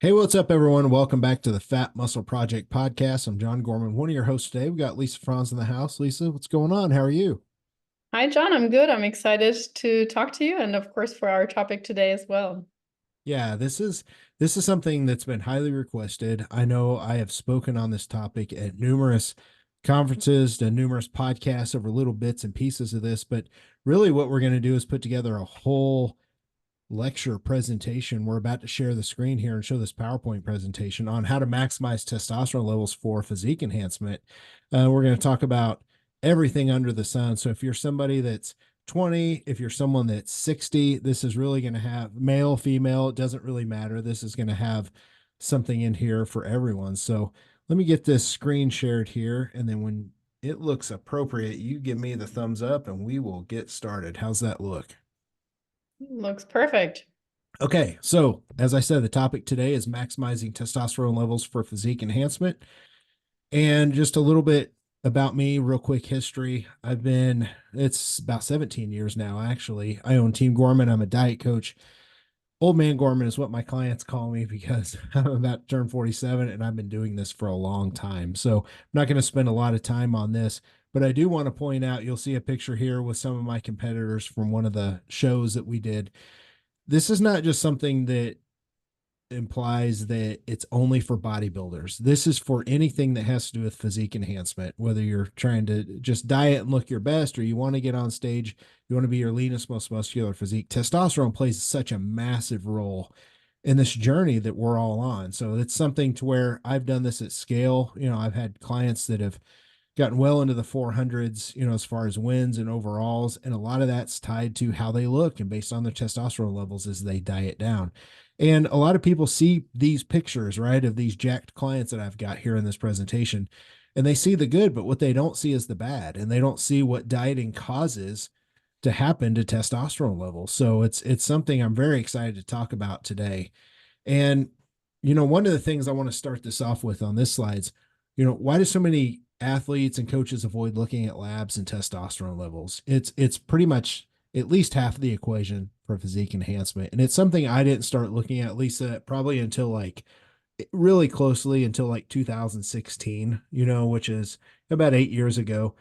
Hey, what's up, everyone? Welcome back to the Fat Muscle Project podcast. I'm John Gorman, one of your hosts today. We got Lisa Franz in the house. Lisa, what's going on? How are you? Hi, John. I'm good. I'm excited to talk to you and, of course, for our topic today as well. Yeah, this is something that's been highly requested. I know I have spoken on this topic at numerous conferences and numerous podcasts over little bits and pieces of this, but really what we're going to do is put together a whole lecture presentation. We're about to share the screen here and show this PowerPoint presentation on how to maximize testosterone levels for physique enhancement. We're going to talk about everything under the sun. So if you're somebody that's 20, if you're someone that's 60, this is really going to have male, female, it doesn't really matter. This is going to have something in here for everyone. So let me get this screen shared here. And then when it looks appropriate, you give me the thumbs up and we will get started. How's that look? Looks perfect. Okay, so as I said, the topic today is maximizing testosterone levels for physique enhancement. And just a little bit about me, real quick history. It's about 17 years now, actually. I own Team Gorman. I'm a diet coach. Old man Gorman is what my clients call me because I'm about to turn 47 and I've been doing this for a long time. So I'm not going to spend a lot of time on this, but I do want to point out you'll see a picture here with some of my competitors from one of the shows that we did. This is not just something that implies that it's only for bodybuilders. This is for anything that has to do with physique enhancement, whether you're trying to just diet and look your best or you want to get on stage, you want to be your leanest, most muscular physique. Testosterone plays such a massive role in this journey that we're all on. So it's something to where I've done this at scale. I've had clients that have gotten well into the 400s, as far as wins and overalls. And a lot of that's tied to how they look and based on their testosterone levels as they diet down. And a lot of people see these pictures, right, of these jacked clients that I've got here in this presentation, and they see the good, but what they don't see is the bad. And they don't see what dieting causes to happen to testosterone levels. So it's something I'm very excited to talk about today. And one of the things I want to start this off with on this slides, why do so many athletes and coaches avoid looking at labs and testosterone levels? It's pretty much at least half of the equation for physique enhancement. And it's something I didn't start looking at, Lisa, probably until like really closely until like 2016, which is about 8 years ago.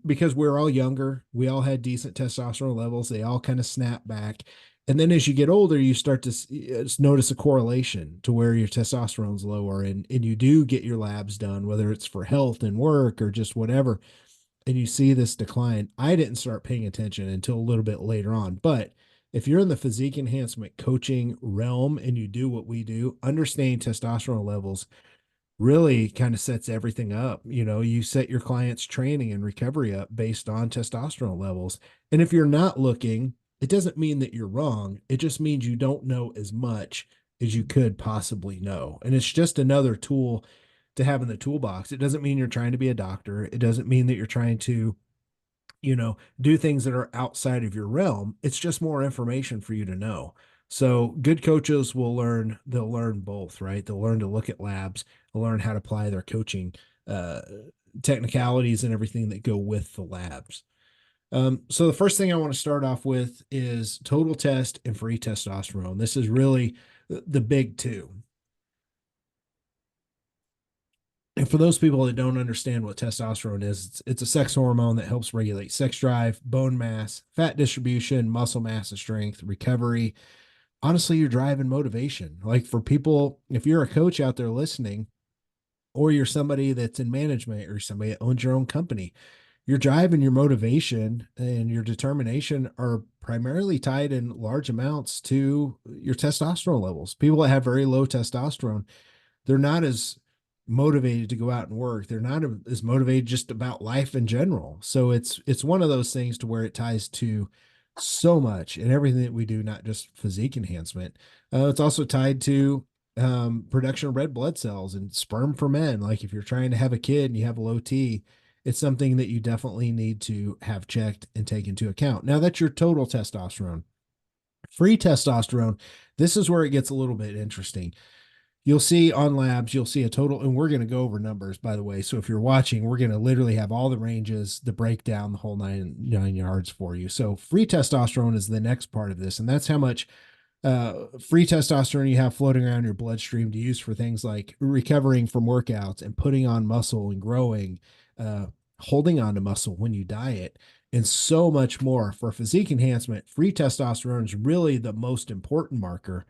Because we're all younger, we all had decent testosterone levels, they all kind of snap back. And then as you get older, you start to notice a correlation to where your testosterone's lower, and you do get your labs done, whether it's for health and work or just whatever. And you see this decline. I didn't start paying attention until a little bit later on. But if you're in the physique enhancement coaching realm and you do what we do, understanding testosterone levels really kind of sets everything up. You set your clients' training and recovery up based on testosterone levels. And if you're not looking, it doesn't mean that you're wrong. It just means you don't know as much as you could possibly know. And it's just another tool to have in the toolbox. It doesn't mean you're trying to be a doctor. It doesn't mean that you're trying to, do things that are outside of your realm. It's just more information for you to know. So good coaches they'll learn both, right? They'll learn to look at labs, they'll learn how to apply their coaching uh, technicalities and everything that go with the labs. So the first thing I want to start off with is total test and free testosterone. This is really the big two. And for those people that don't understand what testosterone is, it's a sex hormone that helps regulate sex drive, bone mass, fat distribution, muscle mass and strength, recovery. Honestly, your drive and motivation. Like for people, if you're a coach out there listening, or you're somebody that's in management or somebody that owns your own company, your drive and your motivation and your determination are primarily tied in large amounts to your testosterone levels. People that have very low testosterone, they're not as motivated to go out and work. They're not as motivated just about life in general. So it's one of those things to where it ties to so much and everything that we do, not just physique enhancement. It's also tied to production of red blood cells and sperm for men. Like if you're trying to have a kid and you have a low T, it's something that you definitely need to have checked and take into account. Now that's your total testosterone. Free testosterone, this is where it gets a little bit interesting. You'll see on labs, you'll see a total, and we're going to go over numbers, by the way. So if you're watching, we're going to literally have all the ranges, the breakdown, the whole nine yards for you. So free testosterone is the next part of this, and that's how much Free testosterone you have floating around your bloodstream to use for things like recovering from workouts and putting on muscle and growing, uh, holding on to muscle when you diet, and so much more. For physique enhancement, free testosterone is really the most important marker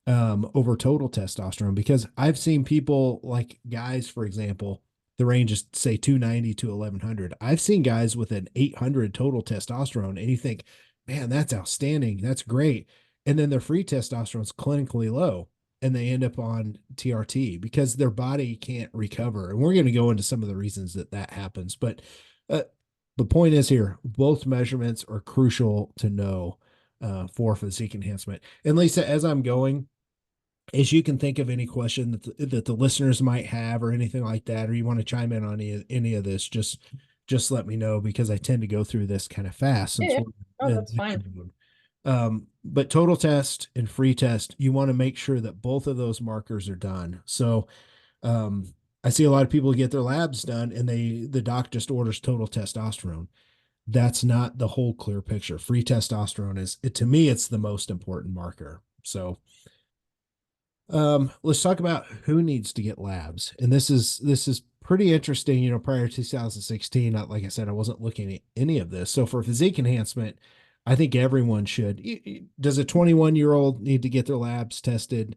over total testosterone, because I've seen people like guys, for example, the range is say 290 to 1100. I've seen guys with an 800 total testosterone, and you think, man, that's outstanding. That's great. And then their free testosterone is clinically low, and they end up on TRT because their body can't recover. And we're going to go into some of the reasons that that happens. But uh, the point is here, both measurements are crucial to know for physique enhancement. And Lisa, as I'm going, as you can think of any question that the listeners might have or anything like that, or you want to chime in on any of this, just let me know, because I tend to go through this kind of fast Yeah, since yeah. we're Oh, in that's lecture fine. mode. But total test and free test, you want to make sure that both of those markers are done. So um, I see a lot of people get their labs done and the doc just orders total testosterone. That's not the whole clear picture. Free testosterone is, to me, it's the most important marker. So let's talk about who needs to get labs. And this is pretty interesting. Prior to 2016, like I said, I wasn't looking at any of this. So for physique enhancement, I think everyone should. Does a 21-year-old need to get their labs tested?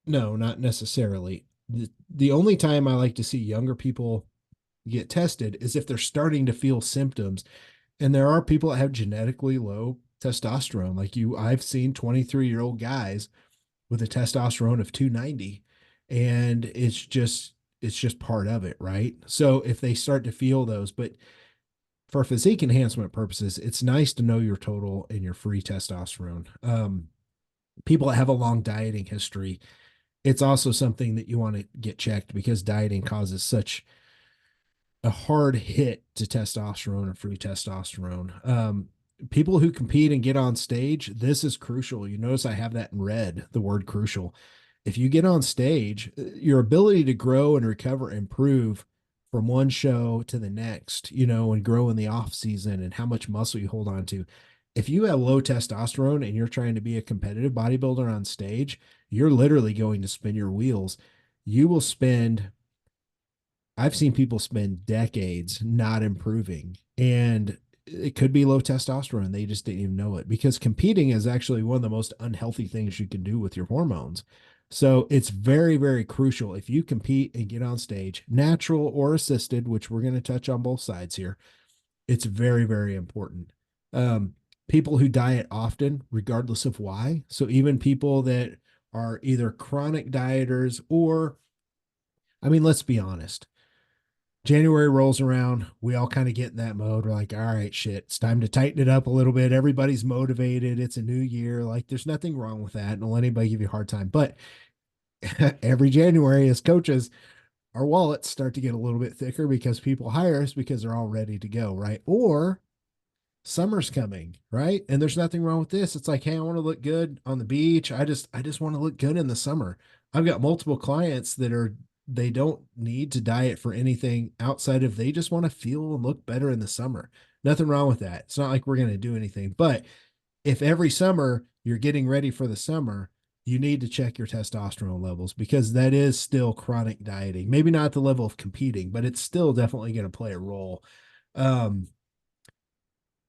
No, not necessarily. The only time I like to see younger people get tested is if they're starting to feel symptoms. And there are people that have genetically low testosterone. Like I've seen 23-year-old guys with a testosterone of 290, and it's just part of it, right? So if they start to feel those, but for physique enhancement purposes, it's nice to know your total and your free testosterone. People that have a long dieting history, it's also something that you want to get checked, because dieting causes such a hard hit to testosterone and free testosterone. People who compete and get on stage, this is crucial. You notice I have that in red, the word crucial. If you get on stage, your ability to grow and recover, improve from one show to the next, and grow in the off season, and how much muscle you hold on to. If you have low testosterone and you're trying to be a competitive bodybuilder on stage, you're literally going to spin your wheels. You will spend I've seen people spend decades not improving, and it could be low testosterone. They just didn't even know it, because competing is actually one of the most unhealthy things you can do with your hormones. So it's very, very crucial. If you compete and get on stage, natural or assisted, which we're going to touch on both sides here, it's very, very important. Um, People who diet often, regardless of why. So even people that are either chronic dieters or, I mean, let's be honest, January rolls around, we all kind of get in that mode. We're like, all right, shit, it's time to tighten it up a little bit. Everybody's motivated. It's a new year. Like, there's nothing wrong with that. Don't let anybody give you a hard time. But every January, as coaches, our wallets start to get a little bit thicker, because people hire us because they're all ready to go, right? Or summer's coming, right? And there's nothing wrong with this. It's like, hey, I want to look good on the beach. I just want to look good in the summer. I've got multiple clients that they don't need to diet for anything outside of, they just want to feel and look better in the summer. Nothing wrong with that. It's not like we're going to do anything. But if every summer you're getting ready for the summer, you need to check your testosterone levels, because that is still chronic dieting. Maybe not at the level of competing, but it's still definitely going to play a role. Um,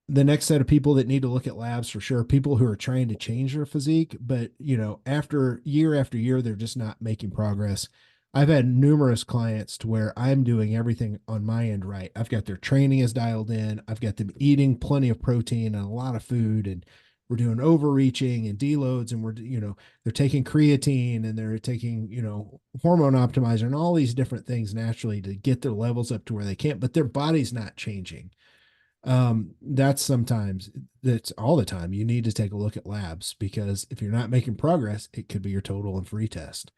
the next set of people that need to look at labs for sure, people who are trying to change their physique, but after year, they're just not making progress. I've had numerous clients to where I'm doing everything on my end right. I've got their training is dialed in. I've got them eating plenty of protein and a lot of food, and we're doing overreaching and deloads, and they're taking creatine, and they're taking, hormone optimizer, and all these different things naturally to get their levels up to where they can't, but their body's not changing. That's all the time. You need to take a look at labs, because if you're not making progress, it could be your total and free test.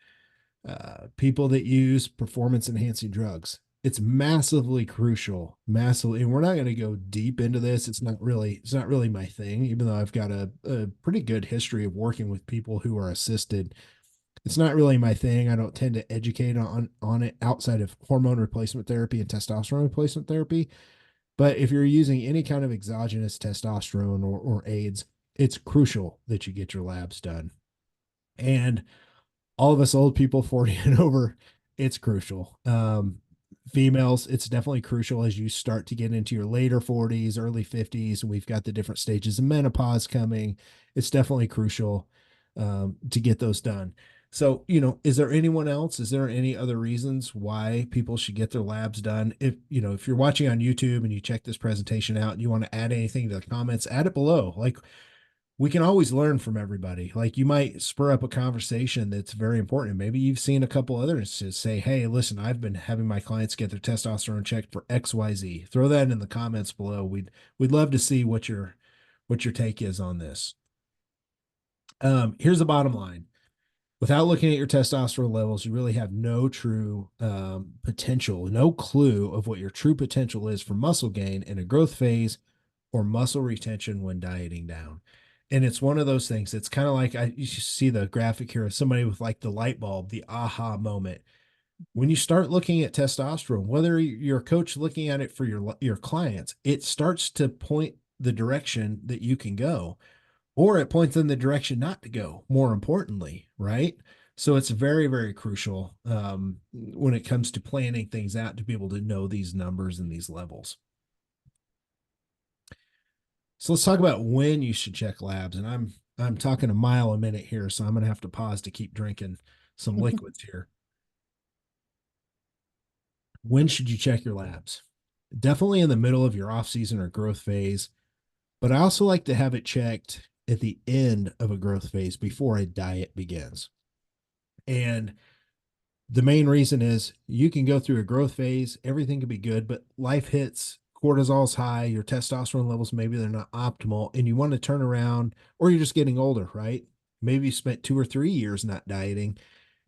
People that use performance enhancing drugs, it's massively crucial, massively. And we're not going to go deep into this. It's not really my thing, even though I've got a pretty good history of working with people who are assisted. It's not really my thing. I don't tend to educate on it outside of hormone replacement therapy and testosterone replacement therapy. But if you're using any kind of exogenous testosterone or aids, it's crucial that you get your labs done. And all of us old people 40 and over, it's crucial. Females, it's definitely crucial as you start to get into your later 40s, early 50s, and we've got the different stages of menopause coming. It's definitely crucial to get those done. So, is there anyone else? Is there any other reasons why people should get their labs done? If you're watching on YouTube and you check this presentation out and you want to add anything to the comments, add it below. Like, we can always learn from everybody. Like, you might spur up a conversation that's very important. Maybe you've seen a couple others to say, hey, listen, I've been having my clients get their testosterone checked for XYZ. Throw that in the comments below. We'd love to see what your take is on this. Here's the bottom line. Without looking at your testosterone levels, you really have no true potential, no clue of what your true potential is for muscle gain in a growth phase or muscle retention when dieting down. And it's one of those things. It's kind of like you see the graphic here of somebody with like the light bulb, the aha moment. When you start looking at testosterone, whether you're a coach looking at it for your clients, it starts to point the direction that you can go, or it points in the direction not to go, more importantly, right? So it's very, very crucial when it comes to planning things out to be able to know these numbers and these levels. So let's talk about when you should check labs. And I'm talking a mile a minute here, so I'm gonna have to pause to keep drinking some liquids here. When should you check your labs? Definitely in the middle of your off season or growth phase, but I also like to have it checked at the end of a growth phase before a diet begins. And the main reason is you can go through a growth phase, everything can be good, but life hits, cortisol's high, your testosterone levels, maybe they're not optimal, and you want to turn around, or you're just getting older, right? Maybe you spent 2 or 3 years not dieting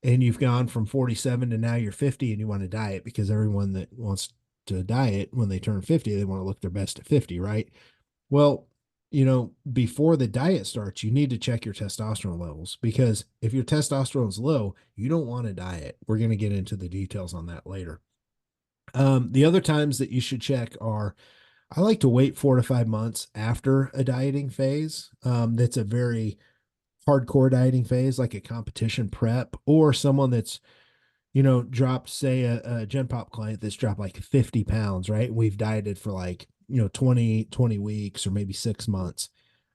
and you've gone from 47 to now you're 50 and you want to diet, because everyone that wants to diet when they turn 50, they want to look their best at 50, right? Well, before the diet starts, you need to check your testosterone levels, because if your testosterone's low, you don't want to diet. We're going to get into the details on that later. The other times that you should check are, I like to wait 4 to 5 months after a dieting phase. That's a very hardcore dieting phase, like a competition prep, or someone that's dropped, say, a Gen Pop client that's dropped like 50 pounds, right? We've dieted for like, 20 weeks or maybe 6 months.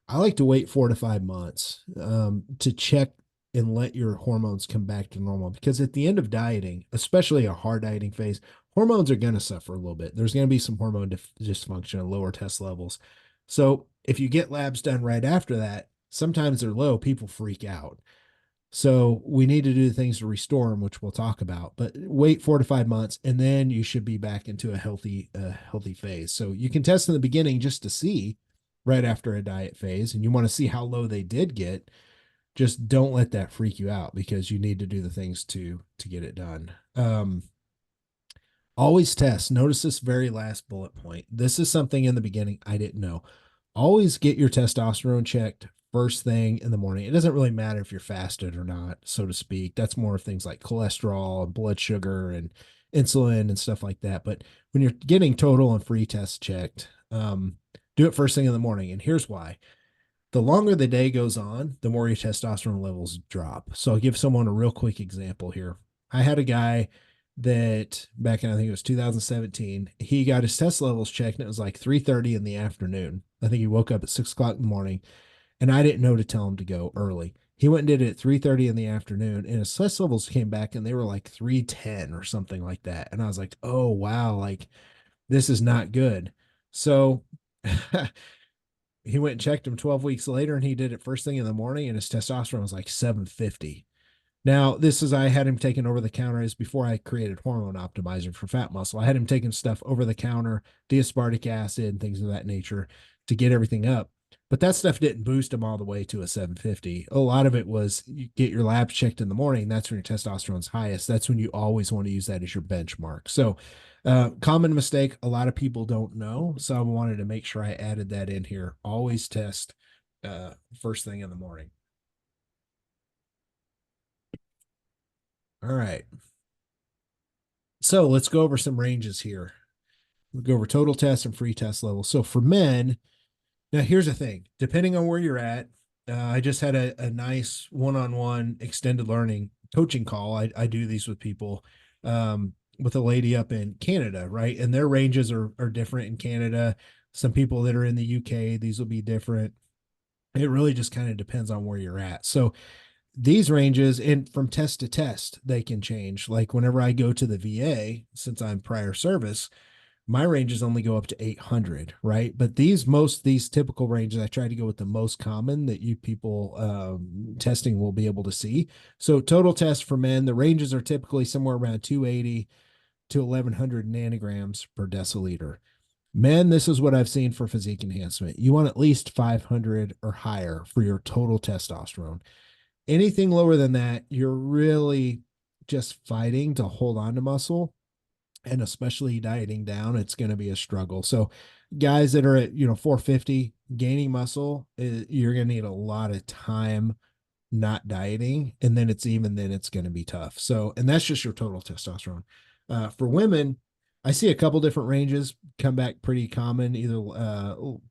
I like to wait 4 to 5 months to check and let your hormones come back to normal, because at the end of dieting, especially a hard dieting phase, hormones are going to suffer a little bit. There's going to be some hormone dysfunction and lower test levels. So if you get labs done right after that, sometimes they're low, people freak out. So we need to do things to restore them, which we'll talk about. But wait 4 to 5 months, and then you should be back into a healthy phase. So you can test in the beginning just to see right after a diet phase, and you want to see how low they did get. Just don't let that freak you out, because you need to do the things to get it done. Always test. Notice this very last bullet point. This is something in the beginning I didn't know. Always get your testosterone checked first thing in the morning. It doesn't really matter if you're fasted or not, so to speak. That's more of things like cholesterol and blood sugar and insulin and stuff like that. But when you're getting total and free tests checked, do it first thing in the morning. And here's why. The longer the day goes on, the more your testosterone levels drop. So I'll give someone a real quick example here. I had a guy that back in, I think it was 2017, he got his test levels checked and it was like 3:30 in the afternoon. I think he woke up at 6 o'clock in the morning, and I didn't know to tell him to go early. He went and did it at 3:30 in the afternoon, and his test levels came back and they were like 310 or something like that. And I was like, oh wow, like this is not good. So he went and checked him 12 weeks later, and he did it first thing in the morning, and his testosterone was like 750. Now, this is, I had him taken over the counter. Is before I created hormone optimizer for fat muscle. I had him taking stuff over the counter, D-aspartic acid, and things of that nature to get everything up. But that stuff didn't boost him all the way to a 750. A lot of it was, you get your labs checked in the morning. That's when your testosterone's highest. That's when you always want to use that as your benchmark. So, common mistake, a lot of people don't know. So I wanted to make sure I added that in here. Always test first thing in the morning. All right. So let's go over some ranges here. We'll go over total test and free test levels. So for men, Now, here's the thing, depending on where you're at, I just had a nice one-on-one extended learning coaching call. I do these with people, with a lady up in Canada, right? And their ranges are different in Canada. Some people that are in the UK, these will be different. It really just kind of depends on where you're at. So these ranges, and from test to test, they can change. Like whenever I go to the VA, since I'm prior service, my ranges only go up to 800, right? But these typical ranges, I try to go with the most common that you people testing will be able to see. So total test for men, the ranges are typically somewhere around 280 to 1100 nanograms per deciliter. Men, this is what I've seen for physique enhancement. You want at least 500 or higher for your total testosterone. Anything lower than that, you're really just fighting to hold on to muscle, and especially dieting down, it's going to be a struggle. So guys that are at, 450 gaining muscle, you're going to need a lot of time not dieting. And then it's going to be tough. So, and that's just your total testosterone. For women, I see a couple different ranges come back pretty common, either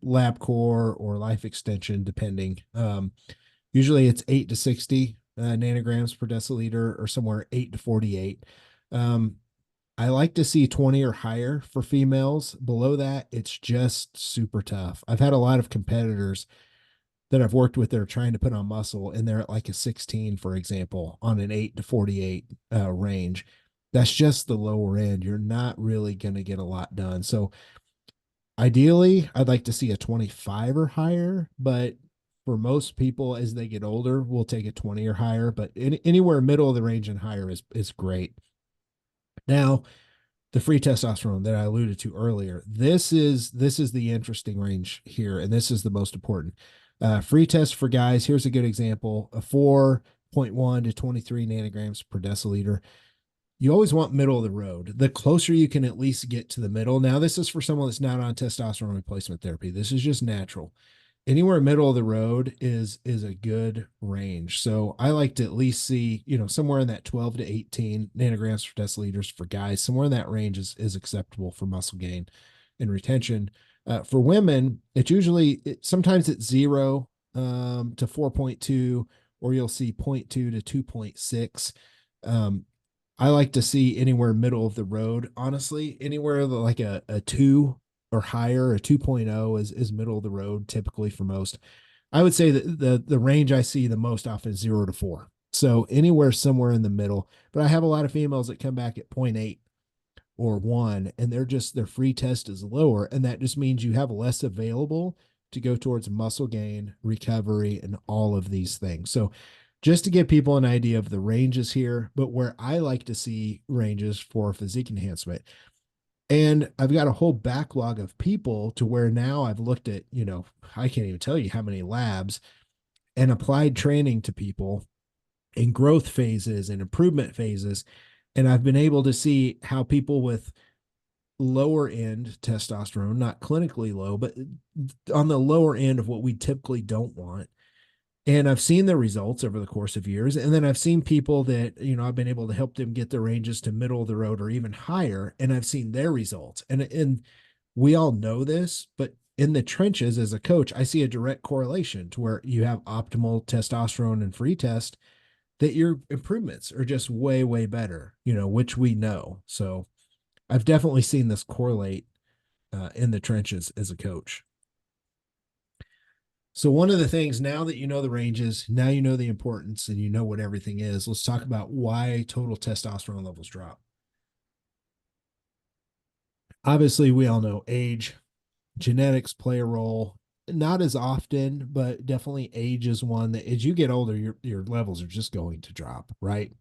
lab core or life extension, depending. Usually it's 8 to 60 nanograms per deciliter, or somewhere 8 to 48. I like to see 20 or higher for females. Below that, it's just super tough. I've had a lot of competitors that I've worked with that are trying to put on muscle, and they're at like a 16, for example, on an 8 to 48 range. That's just the lower end. You're not really going to get a lot done. So ideally, I'd like to see a 25 or higher, but for most people as they get older, we'll take a 20 or higher, but anywhere middle of the range and higher is great. Now, the free testosterone that I alluded to earlier. This is the interesting range here, and this is the most important. Free test for guys. Here's a good example: a 4.1 to 23 nanograms per deciliter. You always want middle of the road. The closer you can at least get to the middle. Now, this is for someone that's not on testosterone replacement therapy. This is just natural. Anywhere middle of the road is a good range. So I like to at least see, somewhere in that 12 to 18 nanograms per deciliters for guys. Somewhere in that range is acceptable for muscle gain and retention. For women, sometimes it's 0 to 4.2, or you'll see zero point 0.2 to 2.6. I like to see anywhere middle of the road. Honestly, anywhere like a 2 or higher, a 2.0 is middle of the road typically for most. I would say that the range I see the most often is 0 to 4. So anywhere somewhere in the middle. But I have a lot of females that come back at 0.8 or 1, and their free test is lower, and that just means you have less available to go towards muscle gain, recovery, and all of these things. So just to give people an idea of the ranges here, but where I like to see ranges for physique enhancement. And I've got a whole backlog of people to where now I've looked at, I can't even tell you how many labs, and applied training to people in growth phases and improvement phases. And I've been able to see how people with lower end testosterone, not clinically low, but on the lower end of what we typically don't want. And I've seen the results over the course of years. And then I've seen people that, I've been able to help them get their ranges to middle of the road or even higher. And I've seen their results. And we all know this, but in the trenches as a coach, I see a direct correlation to where you have optimal testosterone and free test, that your improvements are just way, way better, which we know. So I've definitely seen this correlate in the trenches as a coach. So one of the things, now that you know the ranges, now you know the importance, and you know what everything is, let's talk about why total testosterone levels drop. Obviously, we all know age, genetics play a role. Not as often, but definitely age is one that as you get older, your levels are just going to drop, right?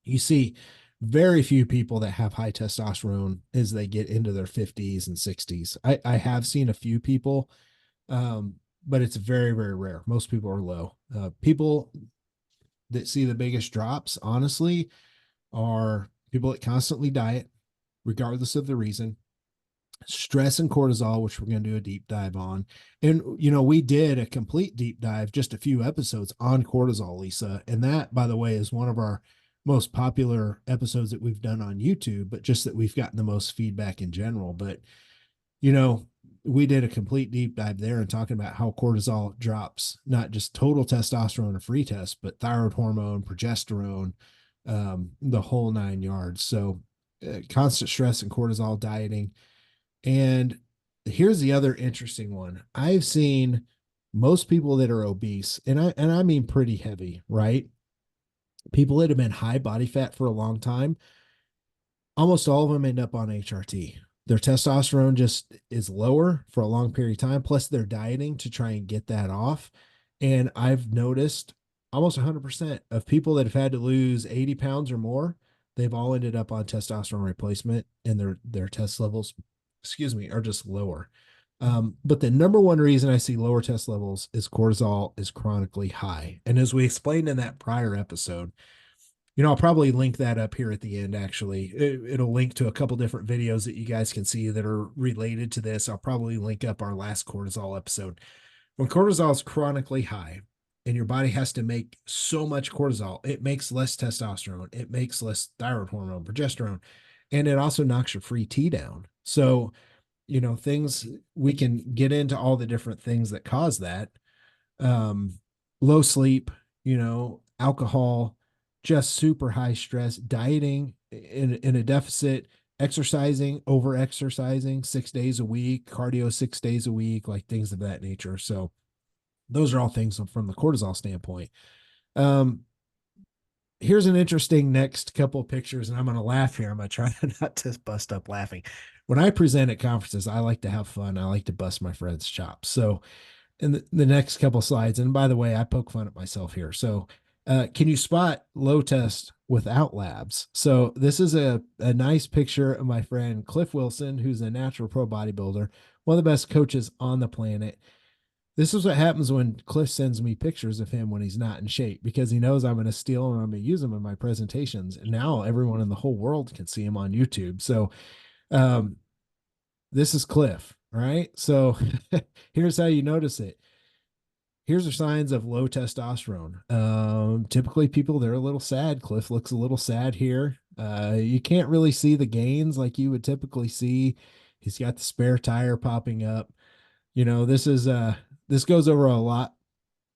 You see very few people that have high testosterone as they get into their 50s and 60s. I have seen a few people, but it's very, very rare. Most people are low. People that see the biggest drops, honestly, are people that constantly diet, regardless of the reason. Stress and cortisol, which we're going to do a deep dive on. And, we did a complete deep dive, just a few episodes on cortisol, Lisa. And that, by the way, is one of our most popular episodes that we've done on YouTube, but just that we've gotten the most feedback in general. But, you know, we did a complete deep dive there and talking about how cortisol drops, not just total testosterone or free test, but thyroid hormone, progesterone, the whole 9 yards. So constant stress and cortisol dieting. And here's the other interesting one. I've seen most people that are obese, and I mean pretty heavy, right? People that have been high body fat for a long time, almost all of them end up on HRT. Their testosterone just is lower for a long period of time. Plus, they're dieting to try and get that off. And I've noticed almost 100% of people that have had to lose 80 pounds or more, they've all ended up on testosterone replacement, and their test levels, excuse me, are just lower. But the number one reason I see lower test levels is cortisol is chronically high. And as we explained in that prior episode, I'll probably link that up here at the end. Actually, it'll link to a couple different videos that you guys can see that are related to this. I'll probably link up our last cortisol episode. When cortisol is chronically high and your body has to make so much cortisol, it makes less testosterone, it makes less thyroid hormone, progesterone, and it also knocks your free T down. So, things, we can get into all the different things that cause that. um, Low sleep, alcohol, just super high stress, dieting in a deficit, exercising, over exercising 6 days a week, cardio 6 days a week, like things of that nature. So those are all things from the cortisol standpoint. Um, Here's an interesting next couple of pictures, and I'm going to laugh here. I'm going to try not to bust up laughing. When I present at conferences, I like to have fun. I like to bust my friends' chops. So in the next couple slides. And by the way, I poke fun at myself here. So can you spot low test without labs? So this is a nice picture of my friend Cliff Wilson, who's a natural pro bodybuilder, one of the best coaches on the planet. This is what happens when Cliff sends me pictures of him when he's not in shape, because he knows I'm going to steal them and I'm going to use them in my presentations. And now everyone in the whole world can see him on YouTube. So um, this is Cliff, right? So here's how you notice it. Here's the signs of low testosterone. Typically people, they're a little sad. Cliff looks a little sad here. You can't really see the gains like you would typically see. He's got the spare tire popping up. This goes over a lot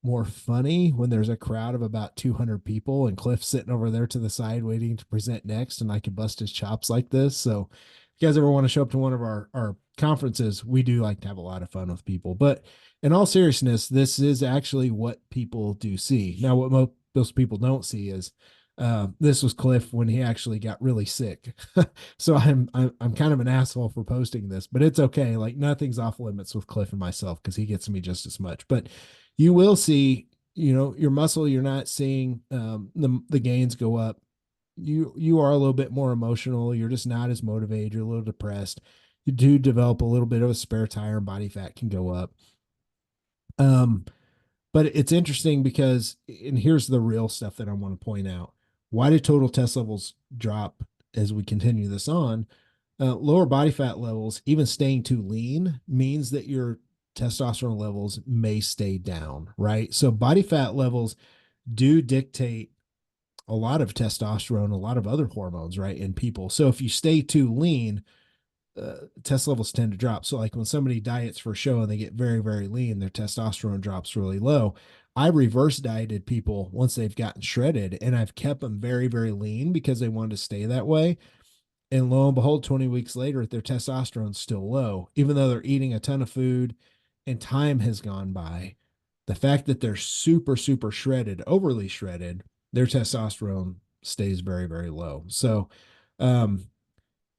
more funny when there's a crowd of about 200 people and Cliff's sitting over there to the side waiting to present next, and I can bust his chops like this. So if you guys ever want to show up to one of our conferences, we do like to have a lot of fun with people. But in all seriousness, this is actually what people do see. Now, what most people don't see is this was Cliff when he actually got really sick. So I'm kind of an asshole for posting this, but it's okay. Like, nothing's off limits with Cliff and myself because he gets me just as much. But you will see, your muscle, you're not seeing the gains go up. You are a little bit more emotional. You're just not as motivated. You're a little depressed. You do develop a little bit of a spare tire, and body fat can go up. Um, but it's interesting because, and here's the real stuff that I want to point out. Why do total test levels drop as we continue this on? Lower body fat levels, even staying too lean, means that your testosterone levels may stay down, right? So body fat levels do dictate a lot of testosterone, a lot of other hormones, right, in people. So if you stay too lean, test levels tend to drop. So like when somebody diets for a show and they get very, very lean, their testosterone drops really low. I reverse dieted people once they've gotten shredded, and I've kept them very, very lean because they wanted to stay that way. And lo and behold, 20 weeks later, their testosterone's still low, even though they're eating a ton of food and time has gone by. The fact that they're super, super shredded, overly shredded, their testosterone stays very, very low. So, and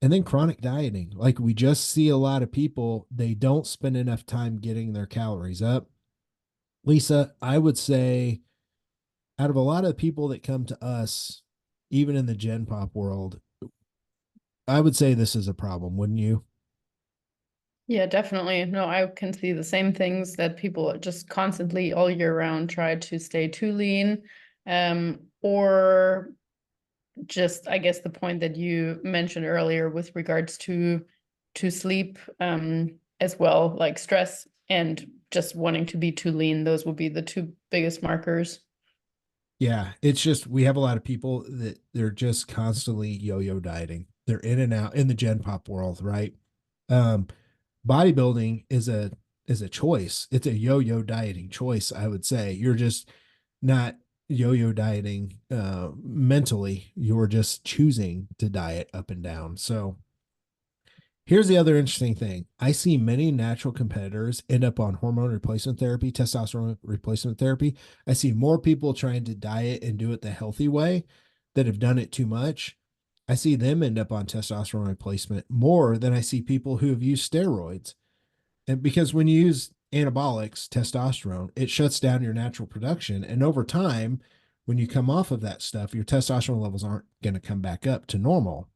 then chronic dieting. Like, we just see a lot of people, they don't spend enough time getting their calories up. Lisa, I would say out of a lot of people that come to us, even in the Gen Pop world, I would say this is a problem, wouldn't you? Yeah, definitely. No, I can see the same things that people just constantly all year round try to stay too lean, or just, I guess, the point that you mentioned earlier with regards to sleep, as well, like stress and just wanting to be too lean. Those will be the two biggest markers. Yeah, it's just we have a lot of people that they're just constantly yo-yo dieting. They're in and out in the Gen Pop world, right? Um, bodybuilding is a choice. It's a yo-yo dieting choice, I would say. You're just not yo-yo dieting mentally. You're just choosing to diet up and down. So here's the other interesting thing. I see many natural competitors end up on hormone replacement therapy, testosterone replacement therapy. I see more people trying to diet and do it the healthy way that have done it too much. I see them end up on testosterone replacement more than I see people who have used steroids. And because when you use anabolics, testosterone, it shuts down your natural production. And over time, when you come off of that stuff, your testosterone levels aren't going to come back up to normal.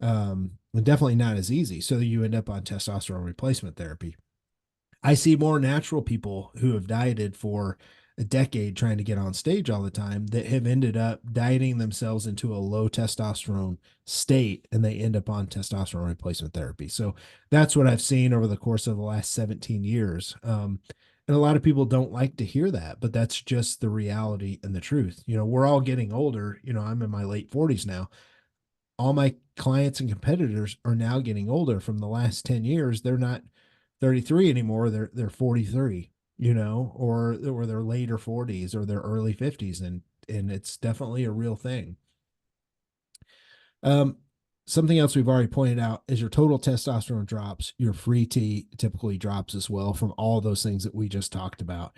And definitely not as easy. So you end up on testosterone replacement therapy. I see more natural people who have dieted for a decade trying to get on stage all the time that have ended up dieting themselves into a low testosterone state and they end up on testosterone replacement therapy. So that's what I've seen over the course of the last 17 years. And a lot of people don't like to hear that, but that's just the reality and the truth. We're all getting older. I'm in my late 40s now. All my clients and competitors are now getting older from the last 10 years. They're not 33 anymore. They're 43, or their later 40s or their early 50s. And it's definitely a real thing. Um, Something else we've already pointed out is your total testosterone drops, your free T typically drops as well from all those things that we just talked about.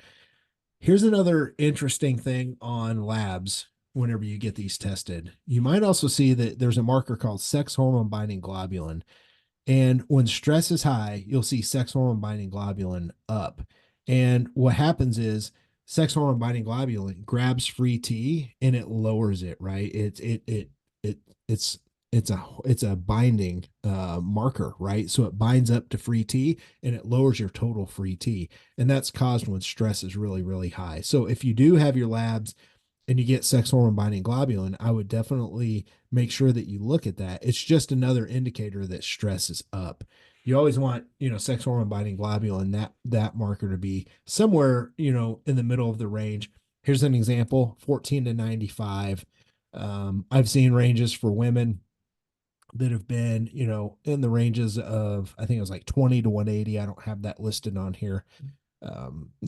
Here's another interesting thing on labs whenever you get these tested. You might also see that there's a marker called sex hormone binding globulin. And when stress is high, you'll see sex hormone binding globulin up. And what happens is sex hormone binding globulin grabs free T and it lowers it, right? It it's it's a binding marker, right? So it binds up to free T and it lowers your total free T. And that's caused when stress is really, really high. So if you do have your labs and you get sex hormone binding globulin, I would definitely make sure that you look at that. It's just another indicator that stress is up. You always want, sex hormone binding globulin, that marker to be somewhere, in the middle of the range. Here's an example, 14 to 95. I've seen ranges for women that have been, in the ranges of, I think it was like 20 to 180. I don't have that listed on here.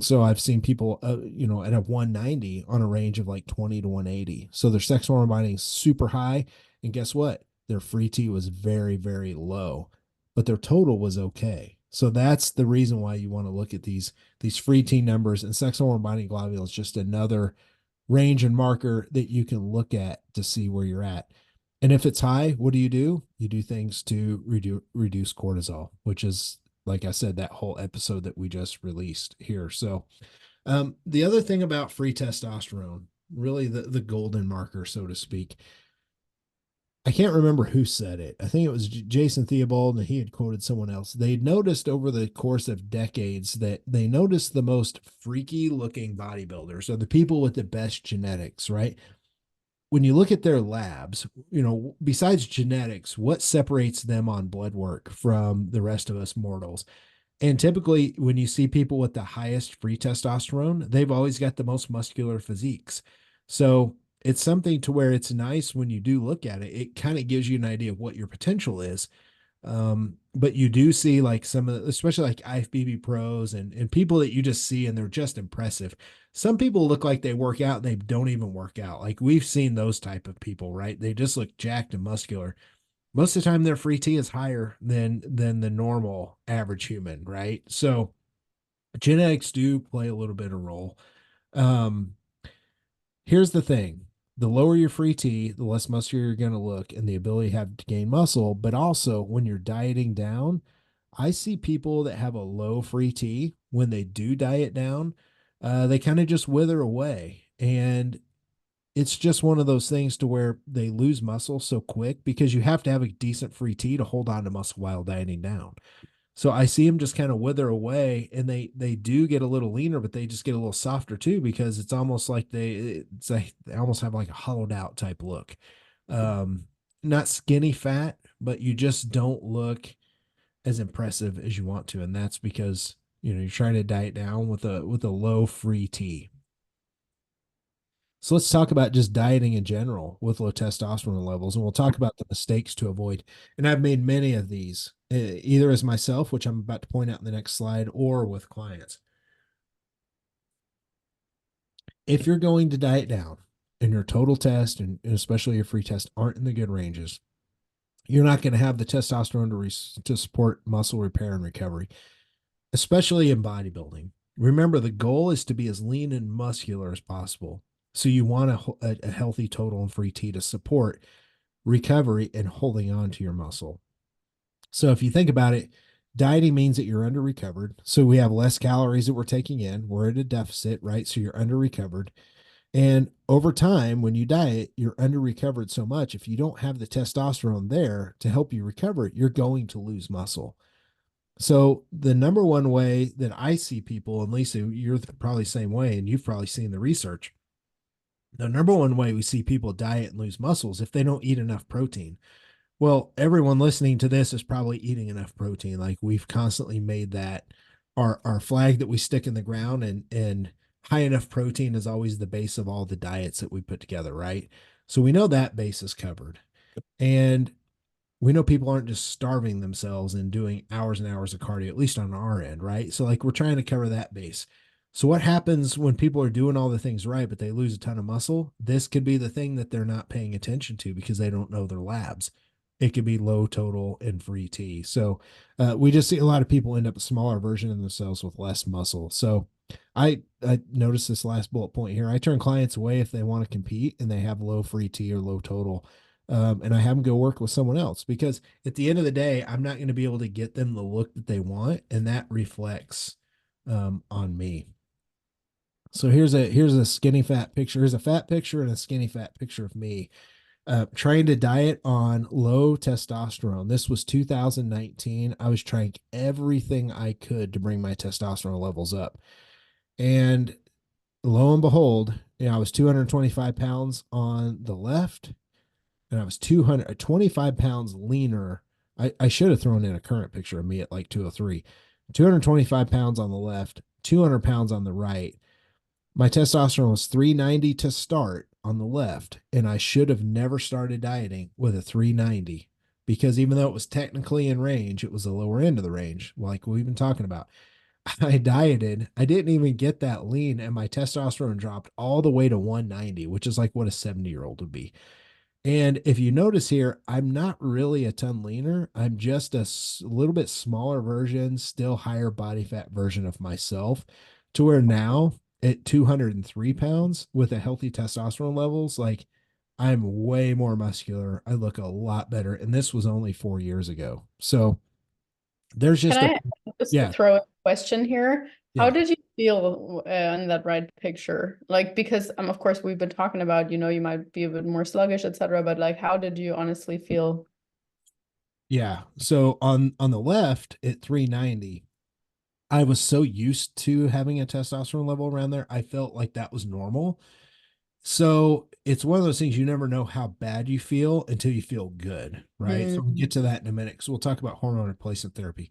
So I've seen people, at a 190 on a range of like 20 to 180. So their sex hormone binding is super high. And guess what? Their free T was very, very low, but their total was okay. So that's the reason why you want to look at these free T numbers, and sex hormone binding globule is just another range and marker that you can look at to see where you're at. And if it's high, what do? You do things to reduce cortisol, which is, like I said, that whole episode that we just released here. So the other thing about free testosterone, really the golden marker, so to speak, I can't remember who said it. I think it was Jason Theobald, and he had quoted someone else. They noticed over the course of decades that they noticed the most freaky looking bodybuilders, or the people with the best genetics, right? When you look at their labs, besides genetics, what separates them on blood work from the rest of us mortals? And typically, when you see people with the highest free testosterone, they've always got the most muscular physiques. So it's something to where it's nice when you do look at it. It kind of gives you an idea of what your potential is. But you do see like some of the, especially like IFBB pros and people that you just see and they're just impressive. Some people look like they work out and they don't even work out. Like we've seen those type of people, right? They just look jacked and muscular. Most of the time their free T is higher than the normal average human, right? So genetics do play a little bit of role. Um, Here's the thing. The lower your free T, the less muscular you're going to look and the ability to have to gain muscle. But also when you're dieting down, I see people that have a low free T when they do diet down, they kind of just wither away. And it's just one of those things to where they lose muscle so quick because you have to have a decent free T to hold on to muscle while dieting down. So I see them just kind of wither away, and they do get a little leaner, but they just get a little softer too because it's almost like they almost have like a hollowed out type look. Um, Not skinny fat, but you just don't look as impressive as you want to, and that's because you're trying to diet down with a low free T. So let's talk about just dieting in general with low testosterone levels, and we'll talk about the mistakes to avoid. And I've made many of these. either as myself, which I'm about to point out in the next slide, or with clients. If you're going to diet down and your total test and especially your free test aren't in the good ranges, you're not going to have the testosterone to support muscle repair and recovery, especially in bodybuilding. Remember, the goal is to be as lean and muscular as possible. So you want a healthy total and free T to support recovery and holding on to your muscle. So if you think about it, dieting means that you're under recovered. So we have less calories that we're taking in. We're at a deficit, right? So you're under recovered. And over time, when you diet, you're under recovered so much. If you don't have the testosterone there to help you recover, you're going to lose muscle. So the number one way that I see people, and Lisa, you're probably the same way, and you've probably seen the research. The number one way we see people diet and lose muscles if they don't eat enough protein. Well, everyone listening to this is probably eating enough protein. Like we've constantly made that our flag that we stick in the ground, and high enough protein is always the base of all the diets that we put together, right? So we know that base is covered. And we know people aren't just starving themselves and doing hours and hours of cardio, at least on our end, right? So like we're trying to cover that base. So what happens when people are doing all the things right, but they lose a ton of muscle? This could be the thing that they're not paying attention to because they don't know their labs. It could be low total and free T. So we just see a lot of people end up a smaller version of themselves with less muscle. So I noticed this last bullet point here. I turn clients away if they want to compete and they have low free T or low total, and I have them go work with someone else because at the end of the day, I'm not going to be able to get them the look that they want, and that reflects on me. So here's a skinny fat picture. Here's a fat picture and a skinny fat picture of me trying to diet on low testosterone. This was 2019. I was trying everything I could to bring my testosterone levels up, and lo and behold, I was 225 pounds on the left and I was 225 pounds leaner. I should have thrown in a current picture of me at like 203, 225 pounds on the left, 200 pounds on the right. My testosterone was 390 to start on the left, and I should have never started dieting with a 390 because even though it was technically in range, it was the lower end of the range, like we've been talking about. I dieted. I didn't even get that lean, and my testosterone dropped all the way to 190, which is like what a 70-year-old would be. And if you notice here, I'm not really a ton leaner. I'm just a little bit smaller version, still higher body fat version of myself, to where now at 203 pounds with a healthy testosterone levels, like I'm way more muscular. I look a lot better. And this was only 4 years ago. So there's Can just a, I just yeah, throw a question here? How yeah, did you feel in that right picture? Like, because of course we've been talking about, you might be a bit more sluggish, etc. But like, how did you honestly feel? yeah. So on the left at 390, I was so used to having a testosterone level around there. I felt like that was normal. So it's one of those things you never know how bad you feel until you feel good, right? So we'll Mm. get to that in a minute because we'll talk about hormone replacement therapy.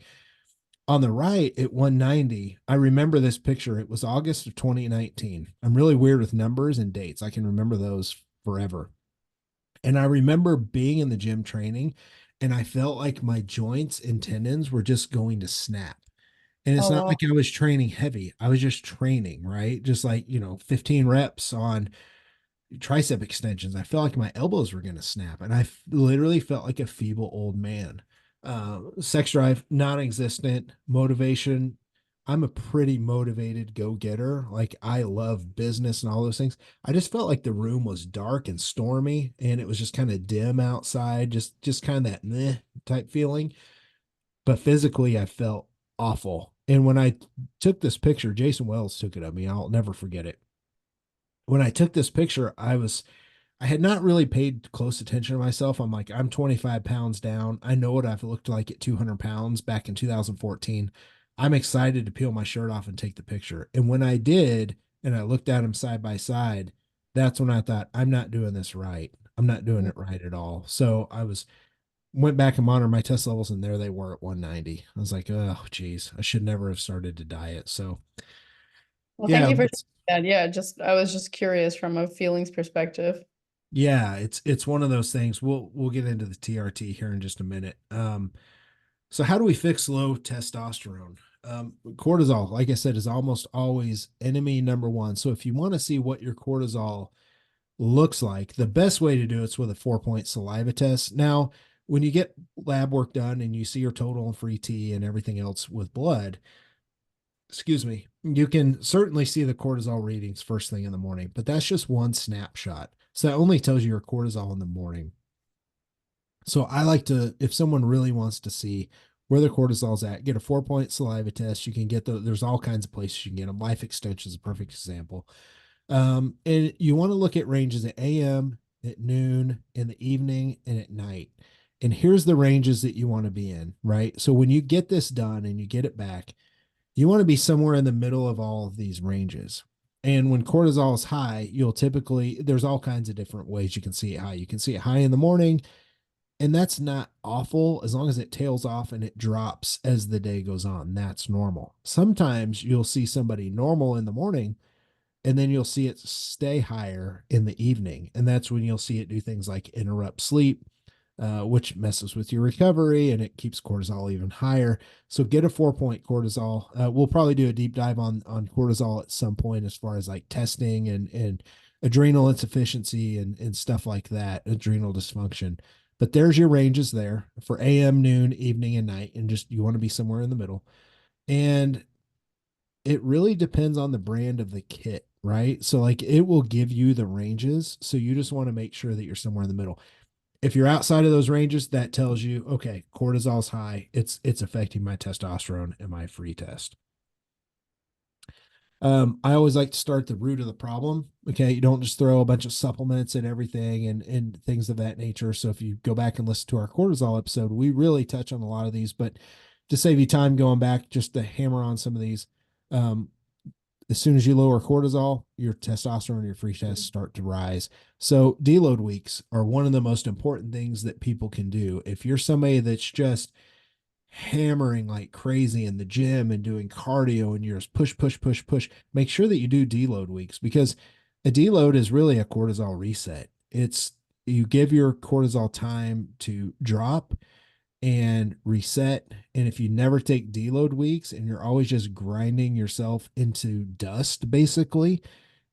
On the right at 190, I remember this picture. It was August of 2019. I'm really weird with numbers and dates. I can remember those forever. And I remember being in the gym training, and I felt like my joints and tendons were just going to snap. And it's Oh, not wow. like I was training heavy. I was just training, right? Just like, 15 reps on tricep extensions. I felt like my elbows were going to snap, and literally felt like a feeble old man. Sex drive non-existent. Motivation, I'm a pretty motivated go-getter. Like I love business and all those things. I just felt like the room was dark and stormy, and it was just kind of dim outside, just kind of that meh type feeling. But physically I felt awful. And when I took this picture, Jason Wells took it of me. I'll never forget it. When I took this picture, I had not really paid close attention to myself. I'm like, I'm 25 pounds down. I know what I've looked like at 200 pounds back in 2014. I'm excited to peel my shirt off and take the picture. And when I did, and I looked at them side by side, that's when I thought, I'm not doing this right. I'm not doing it right at all. So went back and monitored my test levels, and there they were at 190. I was like, oh, geez, I should never have started to diet. So, Well, thank yeah, you for sharing that. Yeah, just I was just curious from a feelings perspective. yeah, it's one of those things. We'll get into the TRT here in just a minute. So how do we fix low testosterone? Cortisol, like I said, is almost always enemy number one. So if you want to see what your cortisol looks like, the best way to do it's with a 4-point saliva test. Now, when you get lab work done and you see your total and free T and everything else with blood, excuse me, you can certainly see the cortisol readings first thing in the morning, but that's just one snapshot. So that only tells you your cortisol in the morning. So I like to, if someone really wants to see where their cortisol's at, get a 4-point saliva test. You can get there's all kinds of places you can get them. Life Extension is a perfect example. And you want to look at ranges at AM, at noon, in the evening, and at night. And here's the ranges that you want to be in, right? So when you get this done and you get it back, you want to be somewhere in the middle of all of these ranges. And when cortisol is high, you'll typically, there's all kinds of different ways you can see it high. You can see it high in the morning, and that's not awful as long as it tails off and it drops as the day goes on. That's normal. Sometimes you'll see somebody normal in the morning and then you'll see it stay higher in the evening. And that's when you'll see it do things like interrupt sleep, which messes with your recovery and it keeps cortisol even higher. So get a 4-point cortisol. We'll probably do a deep dive on cortisol at some point as far as like testing and adrenal insufficiency and stuff like that, adrenal dysfunction. But there's your ranges there for AM, noon, evening, and night. And just you want to be somewhere in the middle. And it really depends on the brand of the kit, right? So like it will give you the ranges. So you just want to make sure that you're somewhere in the middle. If you're outside of those ranges, that tells you, okay, cortisol's high. It's affecting my testosterone and my free test. I always like to start the root of the problem. Okay, you don't just throw a bunch of supplements and everything and things of that nature. So if you go back and listen to our cortisol episode, we really touch on a lot of these. But to save you time going back, just to hammer on some of these, um, as soon as you lower cortisol, your testosterone and your free tests start to rise. So deload weeks are one of the most important things that people can do. If you're somebody that's just hammering like crazy in the gym and doing cardio and you're just push, push, push, push, make sure that you do deload weeks because a deload is really a cortisol reset. It's you give your cortisol time to drop and reset. And if you never take deload weeks and you're always just grinding yourself into dust, basically,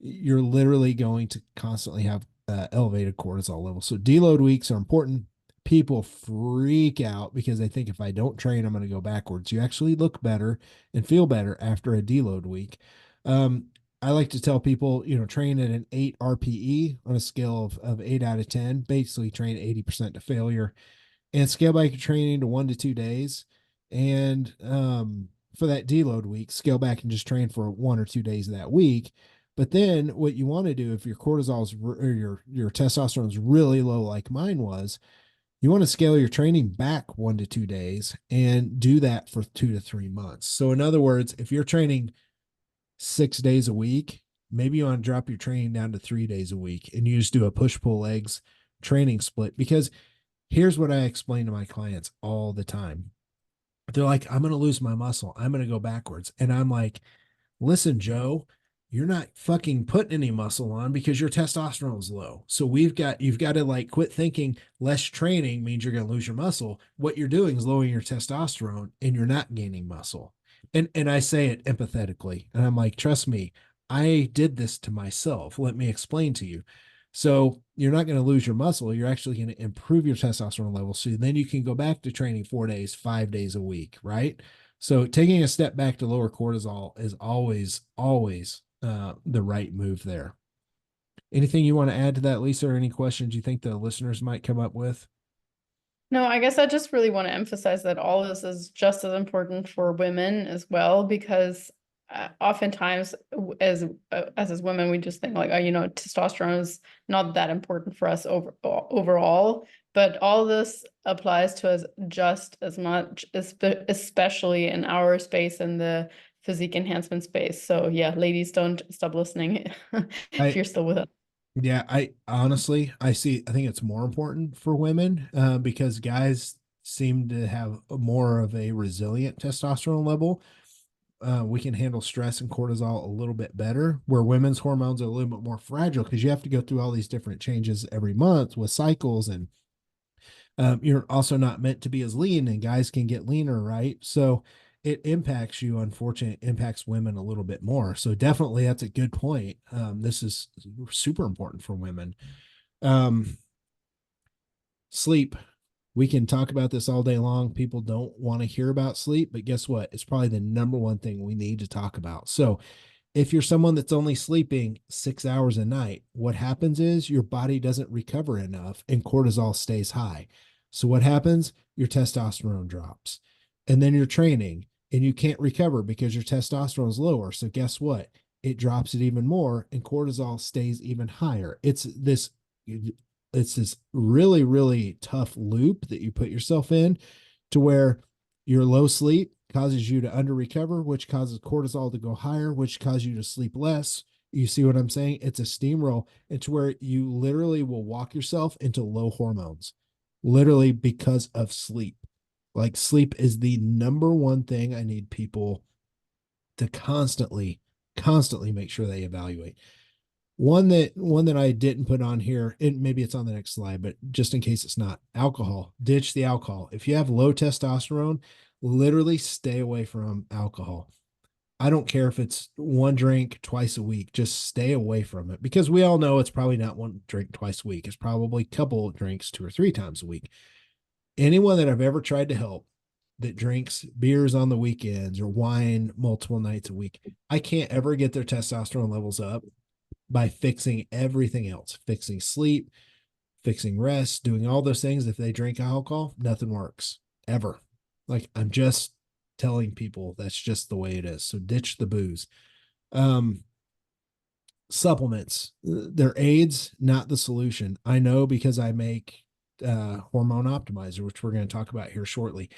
you're literally going to constantly have elevated cortisol levels. So deload weeks are important. People freak out because they think if I don't train, I'm going to go backwards. You actually look better and feel better after a deload week. I like to tell people, train at an 8 RPE on a scale of 8 out of 10, basically train 80% to failure and scale back your training to 1 to 2 days. And for that deload week, scale back and just train for 1 or 2 days of that week. But then what you want to do if your cortisol's or your testosterone is really low, like mine was, you want to scale your training back 1 to 2 days and do that for 2 to 3 months. So in other words, if you're training 6 days a week, maybe you want to drop your training down to 3 days a week and you just do a push pull legs training split because here's what I explain to my clients all the time. They're like, I'm going to lose my muscle. I'm going to go backwards. And I'm like, listen, Joe, you're not fucking putting any muscle on because your testosterone is low. So you've got to like quit thinking less training means you're going to lose your muscle. What you're doing is lowering your testosterone and you're not gaining muscle. And I say it empathetically. And I'm like, trust me, I did this to myself. Let me explain to you. So you're not going to lose your muscle. You're actually going to improve your testosterone level. So then you can go back to training 4 days, 5 days a week, right? So taking a step back to lower cortisol is always the right move there. Anything you want to add to that, Lisa, or any questions you think the listeners might come up with? No, I guess I just really want to emphasize that all of this is just as important for women as well, because oftentimes as women, we just think like, oh, testosterone is not that important for us overall, but all this applies to us just as much, especially in our space in the physique enhancement space. So yeah, ladies, don't stop listening if I you're still with us. Yeah, I honestly I think it's more important for women because guys seem to have more of a resilient testosterone level. We can handle stress and cortisol a little bit better, where women's hormones are a little bit more fragile because you have to go through all these different changes every month with cycles and You're also not meant to be as lean, and guys can get leaner, right? So it impacts you. Unfortunately, it impacts women a little bit more. So definitely, that's a good point. This is super important for women. Um, Sleep. We can talk about this all day long. People don't want to hear about sleep, but guess what? It's probably the number one thing we need to talk about. So if you're someone that's only sleeping 6 hours a night, what happens is your body doesn't recover enough and cortisol stays high. So what happens? Your testosterone drops. And then you're training and you can't recover because your testosterone is lower. So guess what? It drops it even more and cortisol stays even higher. It's this really, really tough loop that you put yourself in, to where your low sleep causes you to under recover, which causes cortisol to go higher, which causes you to sleep less. You see what I'm saying? It's a steamroll. It's where you literally will walk yourself into low hormones, literally because of sleep. Like, sleep is the number one thing I need people to constantly make sure they evaluate. One that I didn't put on here, and maybe it's on the next slide, but just in case it's not: alcohol. Ditch the alcohol. If you have low testosterone, literally stay away from alcohol. I don't care if it's one drink twice a week, just stay away from it, because we all know it's probably not one drink twice a week. It's probably a couple of drinks 2 or 3 times a week. Anyone that I've ever tried to help that drinks beers on the weekends or wine multiple nights a week, I can't ever get their testosterone levels up by fixing everything else, fixing sleep, fixing rest, doing all those things. If they drink alcohol, nothing works ever. Like, I'm just telling people that's just the way it is. So ditch the booze. Um, Supplements, they're aids, not the solution. I know, because I make hormone optimizer, which we're going to talk about here shortly.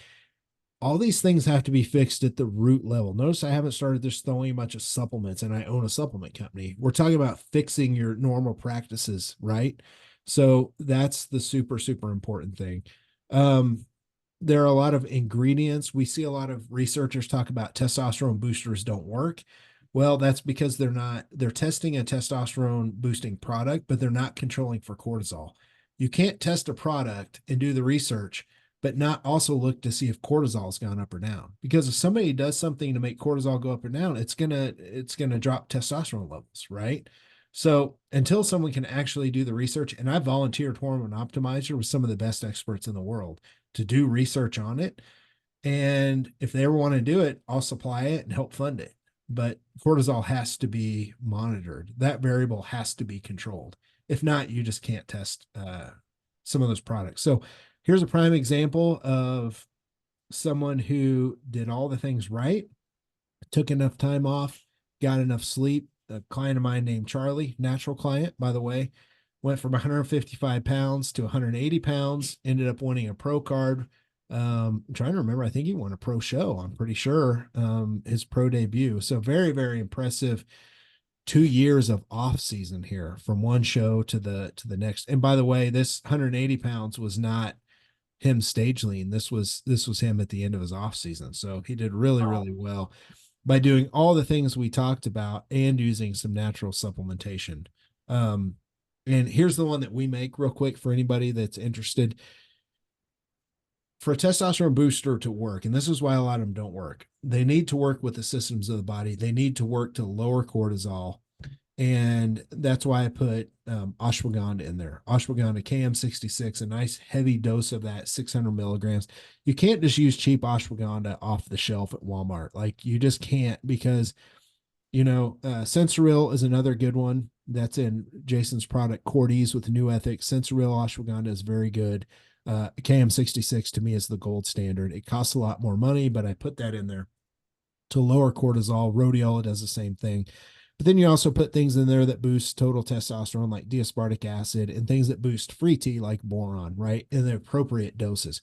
All these things have to be fixed at the root level. Notice I haven't started just throwing a bunch of supplements, and I own a supplement company. We're talking about fixing your normal practices, right? So that's the super, super important thing. Um, there are a lot of ingredients. We see a lot of researchers talk about testosterone boosters don't work. Well, that's because they're testing a testosterone boosting product, but they're not controlling for cortisol. You can't test a product and do the research, but not also look to see if cortisol has gone up or down. Because if somebody does something to make cortisol go up or down, it's gonna drop testosterone levels, right? So until someone can actually do the research, and I volunteered hormone optimizer with some of the best experts in the world to do research on it. And if they ever want to do it, I'll supply it and help fund it. But cortisol has to be monitored. That variable has to be controlled. If not, you just can't test some of those products. So here's a prime example of someone who did all the things right, took enough time off, got enough sleep. A client of mine named Charlie, natural client, by the way, went from 155 pounds to 180 pounds, ended up winning a pro card. I'm trying to remember. I think he won a pro show. I'm pretty sure his pro debut. So very, very impressive. 2 years of off season here, from one show to the next. And by the way, this 180 pounds was not him stage lean. This was him at the end of his off season. So he did really, really well by doing all the things we talked about and using some natural supplementation. Um, and here's the one that we make real quick for anybody that's interested. For a testosterone booster to work, and this is why a lot of them don't work, they need to work with the systems of the body. They need to work to lower cortisol. And that's why I put ashwagandha in there. Ashwagandha KM66, a nice heavy dose of that, 600 milligrams. You can't just use cheap ashwagandha off the shelf at Walmart. Like, you just can't, because Sensoril is another good one that's in Jason's product, Cordy's with New Ethics. Sensoril ashwagandha is very good. KM66 to me is the gold standard. It costs a lot more money, but I put that in there to lower cortisol. Rhodiola does the same thing. But then you also put things in there that boost total testosterone, like D-aspartic acid, and things that boost free T, like boron, right, in the appropriate doses.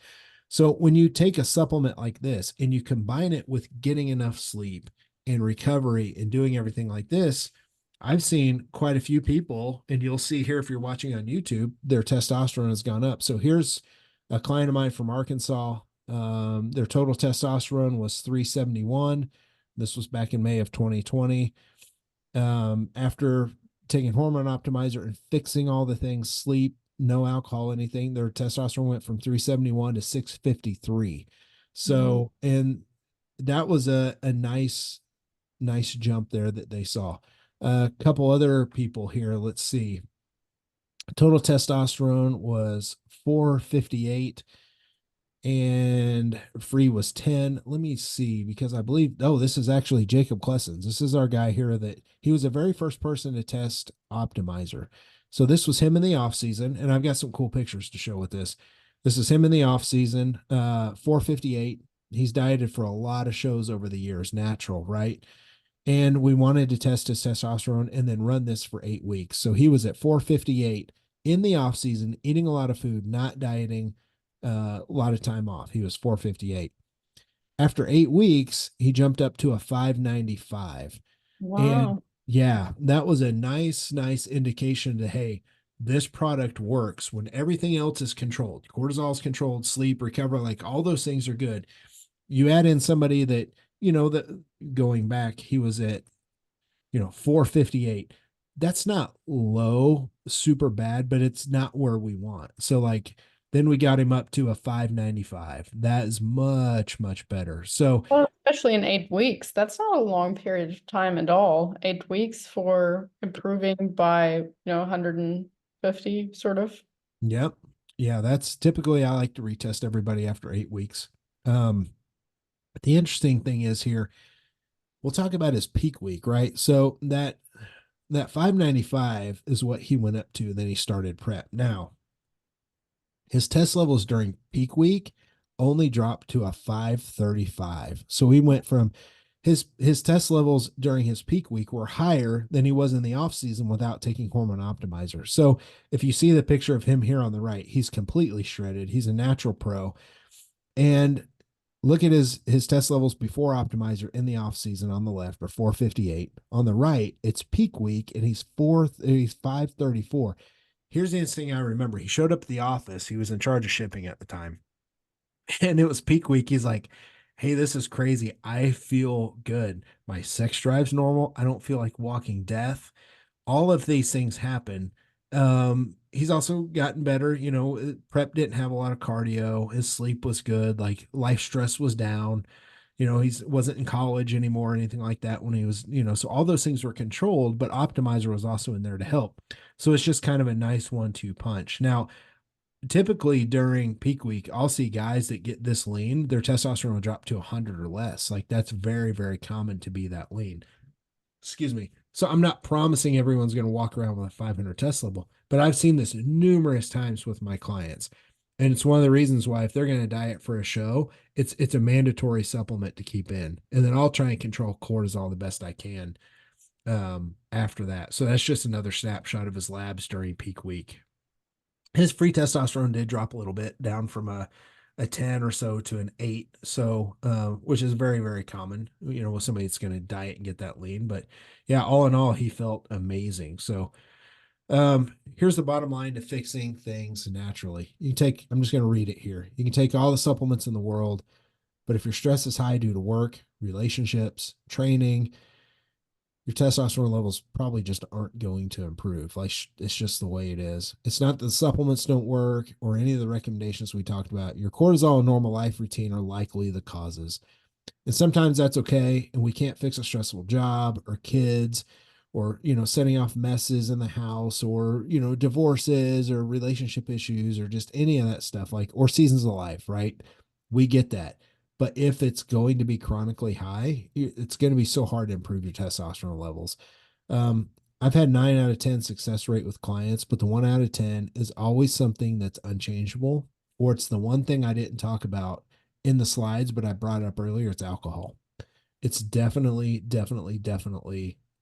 So when you take a supplement like this and you combine it with getting enough sleep and recovery and doing everything like this, I've seen quite a few people, and you'll see here if you're watching on YouTube, their testosterone has gone up. So here's a client of mine from Arkansas. Their total testosterone was 371. This was back in May of 2020. After taking hormone optimizer and fixing all the things, sleep, no alcohol, anything. Their testosterone went from 371 to 653. Mm. So, and that was a nice jump there that they saw. A couple other people here. Let's see. Total testosterone was 458 and free was 10. Let me see, because I believe, oh, this is actually Jacob Klessens. This is our guy here that he was the very first person to test Optimizer. So this was him in the off season, and I've got some cool pictures to show with this. This is him in the off season, 458. He's dieted for a lot of shows over the years, natural, right? And we wanted to test his testosterone and then run this for 8 weeks. So he was at 458 in the off season, eating a lot of food, not dieting, a lot of time off. He was 458. After 8 weeks, he jumped up to a 595. And Wow. yeah, that was a nice indication that, hey, this product works when everything else is controlled. Cortisol is controlled, sleep, recovery, like all those things are good. You add in somebody that, that going back, he was at, 458. That's not low, super bad, but it's not where we want. So, like, then we got him up to a 595. That is much better. So, Well, especially in 8 weeks, that's not a long period of time at all. 8 weeks for improving by, 150 sort of. yep. Yeah, that's typically I like to retest everybody after 8 weeks. Um, but the interesting thing is here, we'll talk about his peak week, right? So that 595 is what he went up to, then he started prep. Now, his test levels during peak week only dropped to a 535. So he went from his test levels during his peak week were higher than he was in the off season without taking hormone optimizer. So if you see the picture of him here on the right, he's completely shredded. He's a natural pro. And look at his test levels before optimizer in the off season on the left are 458. On the right, it's peak week and he's 534. Here's the thing I remember. He showed up at the office. He was in charge of shipping at the time. And it was peak week. He's like, "Hey, this is crazy. I feel good. My sex drive's normal. I don't feel like walking death. All of these things happen." He's also gotten better. Prep didn't have a lot of cardio. His sleep was good. Like life stress was down. He wasn't in college anymore or anything like that when he was, so all those things were controlled, but Optimizer was also in there to help. So it's just kind of a nice 1-2 punch. Now, typically during peak week, I'll see guys that get this lean, their testosterone will drop to 100 or less. Like that's very common to be that lean. Excuse me. So I'm not promising everyone's going to walk around with a 500 test level, but I've seen this numerous times with my clients. And it's one of the reasons why if they're going to diet for a show, it's a mandatory supplement to keep in. And then I'll try and control cortisol the best I can after that. So that's just another snapshot of his labs during peak week. His free testosterone did drop a little bit down from a 10 or so to an 8. So, which is very common, with somebody that's going to diet and get that lean. But yeah, all in all, he felt amazing. So, here's the bottom line to fixing things naturally. I'm just going to read it here. You can take all the supplements in the world, but if your stress is high due to work, relationships, training, your testosterone levels probably just aren't going to improve. Like it's just the way it is. It's not that the supplements don't work or any of the recommendations we talked about. Your cortisol and normal life routine are likely the causes. And sometimes that's okay. And we can't fix a stressful job or kids or, setting off messes in the house or, divorces or relationship issues or just any of that stuff, like, or seasons of life, right? We get that. But if it's going to be chronically high, it's going to be so hard to improve your testosterone levels. Um, I've had 9 out of 10 success rate with clients, but the 1 out of 10 is always something that's unchangeable, or it's the one thing I didn't talk about in the slides, but I brought it up earlier. It's alcohol. It's definitely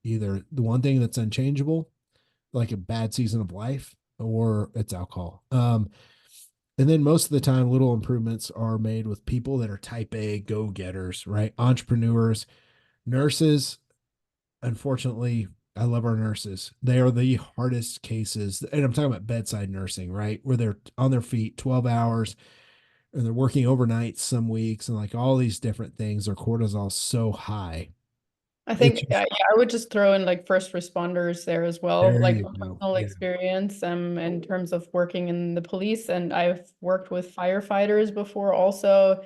either the one thing that's unchangeable, like a bad season of life, or it's alcohol. And then most of the time, little improvements are made with people that are type A go getters, right? Entrepreneurs, nurses. Unfortunately, I love our nurses. They are the hardest cases. And I'm talking about bedside nursing, right? Where they're on their feet 12 hours and they're working overnight some weeks and like all these different things. Their cortisol so high. I It's think just, yeah, I would just throw in like first responders there as well, there like you from go. personal Yeah. experience, in terms of working in the police, and I've worked with firefighters before also.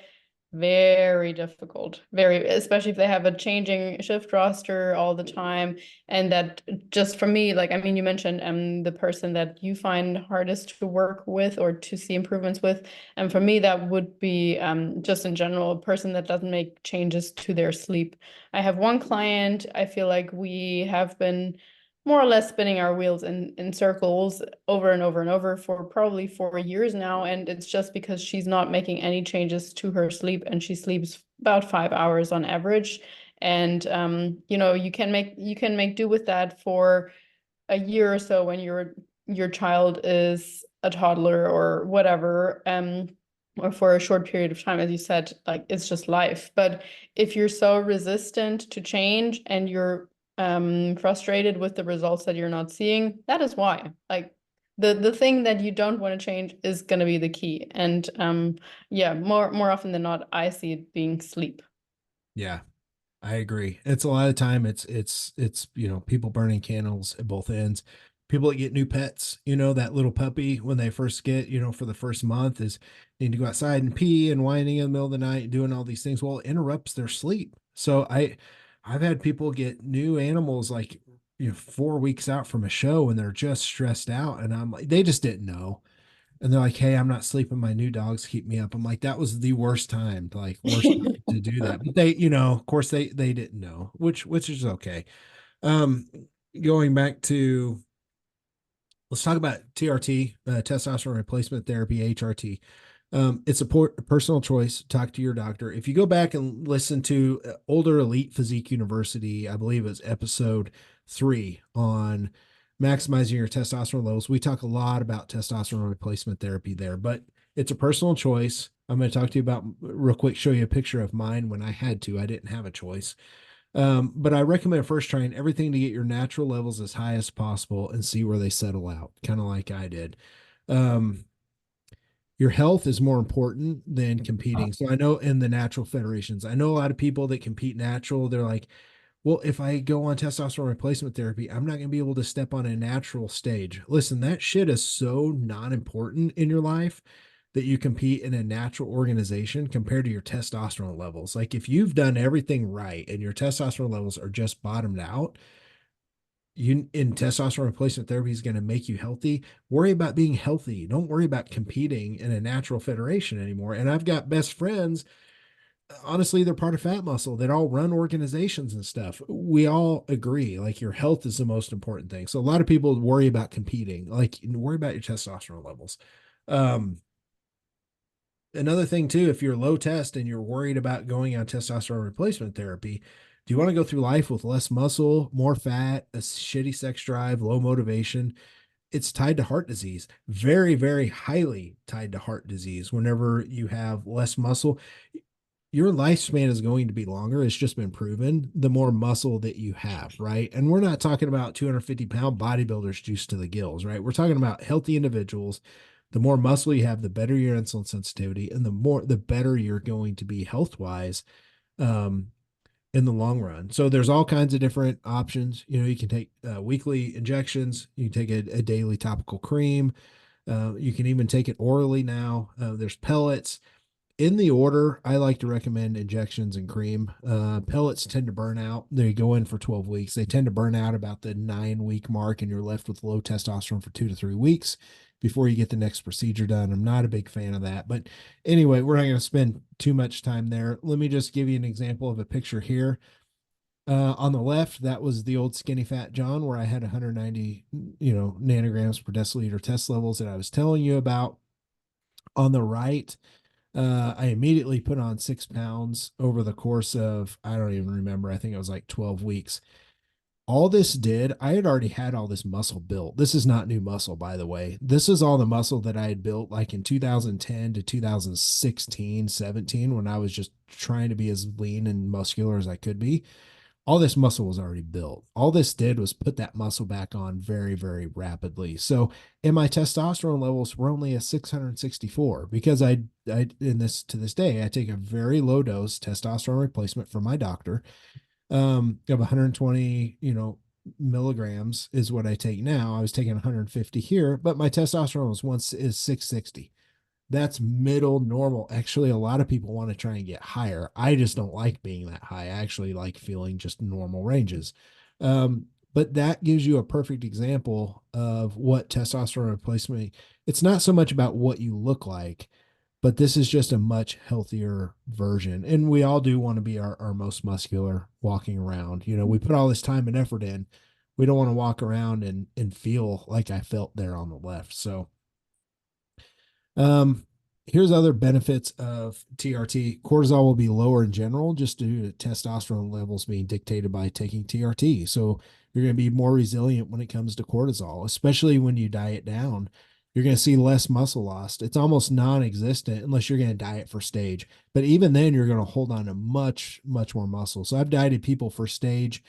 Very difficult. Very, especially if they have a changing shift roster all the time. And that just for me, like, I mean, you mentioned the person that you find hardest to work with or to see improvements with. And for me, that would be just in general, a person that doesn't make changes to their sleep. I have one client, I feel like we have been more or less spinning our wheels in circles over and over and over for probably 4 years now. And it's just because she's not making any changes to her sleep, and she sleeps about 5 hours on average. And you know, you can make do with that for a year or so when your child is a toddler or whatever. Or for a short period of time, as you said, like it's just life. But if you're so resistant to change and you're frustrated with the results that you're not seeing, that is why. Like the thing that you don't want to change is going to be the key. And yeah, more often than not, I see it being sleep. Yeah. I agree. It's a lot of time. It's people burning candles at both ends. People that get new pets, that little puppy when they first get, for the first month is need to go outside and pee and whining in the middle of the night, doing all these things. Well, it interrupts their sleep. So I've had people get new animals like 4 weeks out from a show and they're just stressed out, and I'm like, they just didn't know. And they're like, "Hey, I'm not sleeping. My new dogs keep me up." I'm like, "That was the worst time, like worst time to do that." But they, of course, they didn't know, which is okay. Um, Going back to, let's talk about TRT, testosterone replacement therapy, HRT. It's a personal choice. Talk to your doctor. If you go back and listen to older Elite Physique University, I believe it's episode 3 on maximizing your testosterone levels. We talk a lot about testosterone replacement therapy there, but it's a personal choice. I'm going to talk to you about real quick, show you a picture of mine when I had to. I didn't have a choice. But I recommend first trying everything to get your natural levels as high as possible and see where they settle out, kind of like I did. Um, your health is more important than competing. So I know in the natural federations, I know a lot of people that compete natural. They're like, well, if I go on testosterone replacement therapy, I'm not going to be able to step on a natural stage. Listen, that shit is so not important in your life that you compete in a natural organization compared to your testosterone levels. Like if you've done everything right and your testosterone levels are just bottomed out, you in testosterone replacement therapy is going to make you healthy. Worry about being healthy. Don't worry about competing in a natural federation anymore. And I've got best friends, honestly, they're part of Fat Muscle that all run organizations and stuff. We all agree like your health is the most important thing. So a lot of people worry about competing, like worry about your testosterone levels. Um, Another thing too, if you're low test and you're worried about going on testosterone replacement therapy, do you want to go through life with less muscle, more fat, a shitty sex drive, low motivation? It's tied to heart disease, very, very highly tied to heart disease. Whenever you have less muscle, your lifespan is going to be longer. It's just been proven the more muscle that you have, right? And we're not talking about 250-pound bodybuilders juiced to the gills, right? We're talking about healthy individuals. The more muscle you have, the better your insulin sensitivity, and the better you're going to be health wise um, in the long run. So there's all kinds of different options. You can take weekly injections. You can take a daily topical cream. You can even take it orally now. There's pellets. In the order, I like to recommend injections and cream. Pellets tend to burn out. They go in for 12 weeks. They tend to burn out about the 9 week mark, and you're left with low testosterone for 2 to 3 weeks before you get the next procedure done. I'm not a big fan of that. But anyway, we're not going to spend too much time there. Let me just give you an example of a picture here. On the left, that was the old skinny fat John, where I had 190, nanograms per deciliter test levels that I was telling you about. On the right, I immediately put on 6 pounds over the course of, I don't even remember, I think it was like 12 weeks. All this did, I had already had all this muscle built. This is not new muscle, by the way. This is all the muscle that I had built like in 2010 to 2016, 17, when I was just trying to be as lean and muscular as I could be. All this muscle was already built. All this did was put that muscle back on very, very rapidly. So, and my testosterone levels were only a 664 because in this to this day, I take a very low dose testosterone replacement from my doctor. Of 120, milligrams is what I take now. I was taking 150 here, but my testosterone is 660. That's middle normal. Actually, a lot of people want to try and get higher. I just don't like being that high. I actually like feeling just normal ranges. Um, but that gives you a perfect example of what testosterone replacement. It's not so much about what you look like, but this is just a much healthier version. And we all do want to be our most muscular walking around. We put all this time and effort in. We don't want to walk around and feel like I felt there on the left. So um, here's other benefits of TRT. Cortisol will be lower in general just due to testosterone levels being dictated by taking TRT. So you're going to be more resilient when it comes to cortisol, especially when you diet down. You're going to see less muscle loss. It's almost non-existent unless you're going to diet for stage. But even then, you're going to hold on to much, much more muscle. So I've dieted people for stage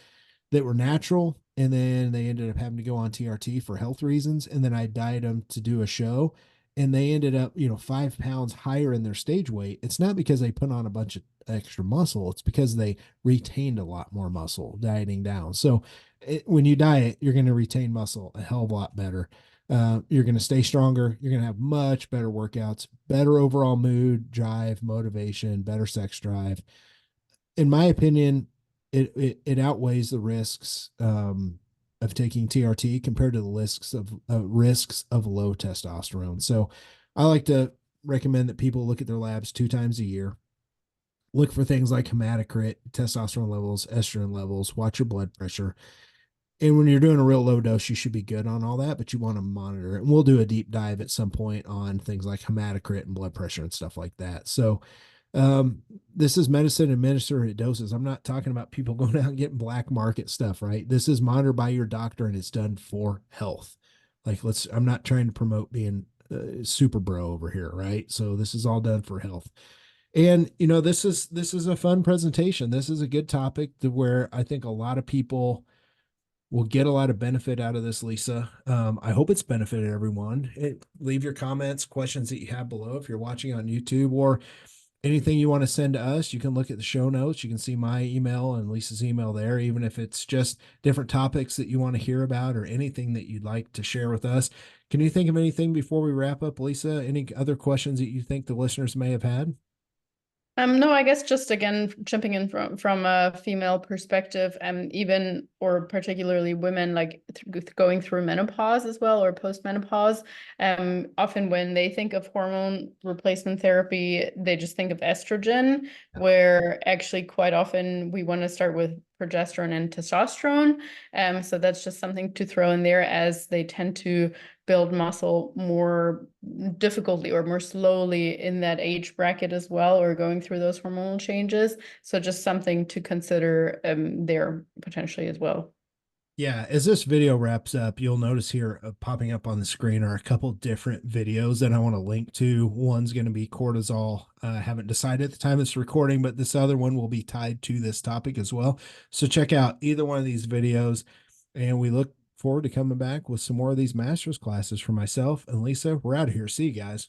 that were natural, and then they ended up having to go on TRT for health reasons. And then I dieted them to do a show, and they ended up, 5 pounds higher in their stage weight. It's not because they put on a bunch of extra muscle, it's because they retained a lot more muscle dieting down. So when you diet, you're going to retain muscle a hell of a lot better. You're going to stay stronger. You're going to have much better workouts, better overall mood, drive, motivation, better sex drive. In my opinion, it outweighs the risks of taking TRT compared to the risks of low testosterone. So I like to recommend that people look at their labs 2 times a year. Look for things like hematocrit, testosterone levels, estrogen levels, watch your blood pressure. And when you're doing a real low dose, you should be good on all that, but you want to monitor it. And we'll do a deep dive at some point on things like hematocrit and blood pressure and stuff like that. So um, this is medicine administered at doses. I'm not talking about people going out and getting black market stuff, right? This is monitored by your doctor and it's done for health. I'm not trying to promote being super bro over here, right? So this is all done for health. And this is a fun presentation. This is a good topic to where I think a lot of people will get a lot of benefit out of this, Lisa. I hope it's benefited everyone. Leave your comments, questions that you have below if you're watching on YouTube, or anything you want to send to us. You can look at the show notes. You can see my email and Lisa's email there, even if it's just different topics that you want to hear about or anything that you'd like to share with us. Can you think of anything before we wrap up, Lisa? Any other questions that you think the listeners may have had? No, I guess just again jumping in from a female perspective, even or particularly women like going through menopause as well or postmenopause. Often when they think of hormone replacement therapy, they just think of estrogen, where actually quite often we want to start with progesterone and testosterone. So that's just something to throw in there as they tend to build muscle more difficultly or more slowly in that age bracket as well, or going through those hormonal changes. So just something to consider there potentially as well. Yeah, as this video wraps up, you'll notice here popping up on the screen are a couple different videos that I want to link to. One's going to be cortisol. I haven't decided at the time of this recording, but this other one will be tied to this topic as well. So check out either one of these videos, and we look forward to coming back with some more of these master's classes for myself and Lisa. We're out of here. See you guys.